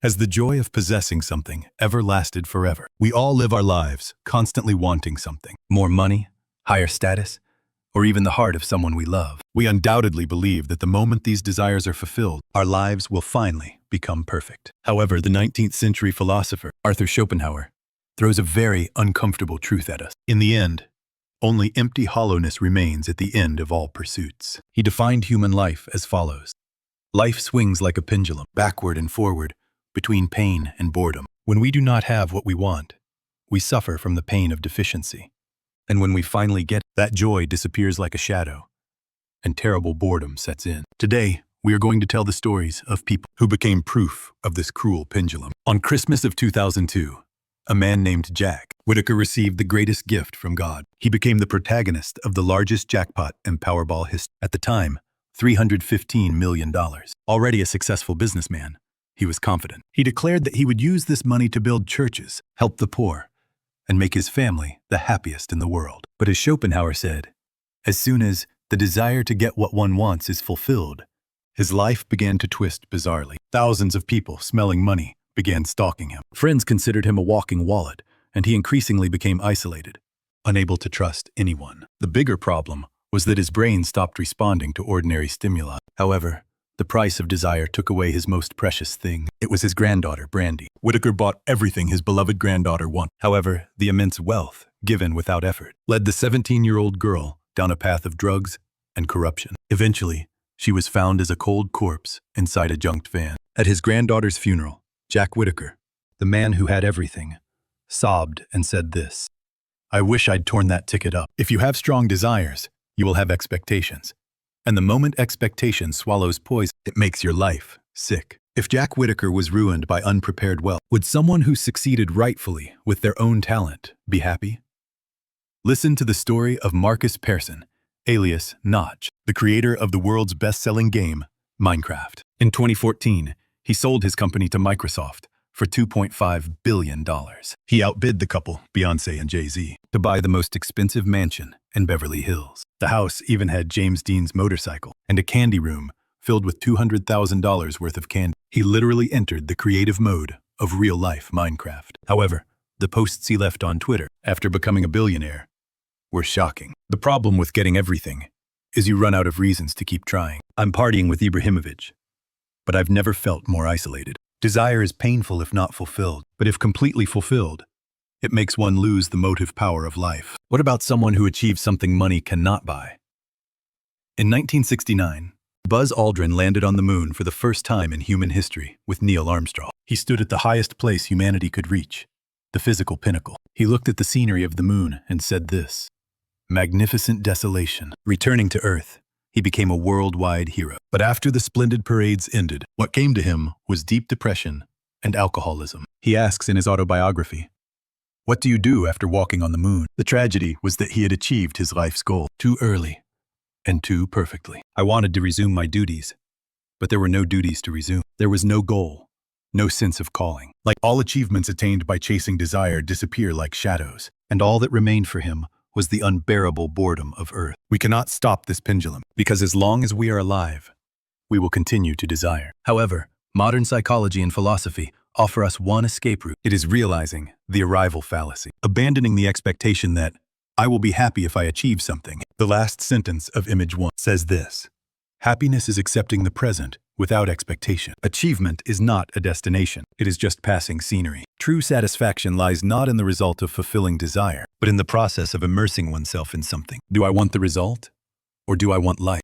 Has the joy of possessing something ever lasted forever? We all live our lives constantly wanting something. More money, higher status, or even the heart of someone we love. We undoubtedly believe that the moment these desires are fulfilled, our lives will finally become perfect. However, the 19th century philosopher, Arthur Schopenhauer, throws a very uncomfortable truth at us. In the end, only empty hollowness remains at the end of all pursuits. He defined human life as follows. Life swings like a pendulum, backward and forward, between pain and boredom. When we do not have what we want, we suffer from the pain of deficiency. And when we finally get it, that joy disappears like a shadow, and terrible boredom sets in. Today, we are going to tell the stories of people who became proof of this cruel pendulum. On Christmas of 2002, a man named Jack Whittaker received the greatest gift from God. He became the protagonist of the largest jackpot in Powerball history. At the time, $315 million. Already a successful businessman, he was confident. He declared that he would use this money to build churches, help the poor, and make his family the happiest in the world. But as Schopenhauer said, as soon as the desire to get what one wants is fulfilled, his life began to twist bizarrely. Thousands of people smelling money began stalking him. Friends considered him a walking wallet, and he increasingly became isolated, unable to trust anyone. The bigger problem was that his brain stopped responding to ordinary stimuli. However, the price of desire took away his most precious thing. It was his granddaughter, Brandy. Whittaker bought everything his beloved granddaughter wanted. However, the immense wealth, given without effort, led the 17-year-old girl down a path of drugs and corruption. Eventually, she was found as a cold corpse inside a junked van. At his granddaughter's funeral, Jack Whittaker, the man who had everything, sobbed and said this, "I wish I'd torn that ticket up." If you have strong desires, you will have expectations. And the moment expectation swallows poison, it makes your life sick. If Jack Whittaker was ruined by unprepared wealth, would someone who succeeded rightfully with their own talent be happy? Listen to the story of Markus Persson, alias Notch, the creator of the world's best-selling game, Minecraft. In 2014, he sold his company to Microsoft for $2.5 billion. He outbid the couple, Beyoncé and Jay-Z, to buy the most expensive mansion in Beverly Hills. The house even had James Dean's motorcycle and a candy room filled with $200,000 worth of candy. He literally entered the creative mode of real-life Minecraft. However, the posts he left on Twitter after becoming a billionaire were shocking. The problem with getting everything is you run out of reasons to keep trying. I'm partying with Ibrahimovic, but I've never felt more isolated. Desire is painful if not fulfilled, but if completely fulfilled, it makes one lose the motive power of life. What about someone who achieves something money cannot buy? In 1969, Buzz Aldrin landed on the moon for the first time in human history with Neil Armstrong. He stood at the highest place humanity could reach, the physical pinnacle. He looked at the scenery of the moon and said this, "Magnificent desolation." Returning to Earth, he became a worldwide hero. But after the splendid parades ended, what came to him was deep depression and alcoholism. He asks in his autobiography, "What do you do after walking on the moon?" The tragedy was that he had achieved his life's goal too early and too perfectly. "I wanted to resume my duties, but there were no duties to resume. There was no goal, no sense of calling. Like all achievements attained by chasing desire disappear like shadows, and all that remained for him was the unbearable boredom of Earth. We cannot stop this pendulum, because as long as we are alive, we will continue to desire. However, modern psychology and philosophy offer us one escape route. It is realizing the arrival fallacy, abandoning the expectation that I will be happy if I achieve something. The last sentence of Image 1 says this, "Happiness is accepting the present without expectation. Achievement is not a destination, it is just passing scenery. True satisfaction lies not in the result of fulfilling desire, but in the process of immersing oneself in something. Do I want the result, or do I want life?"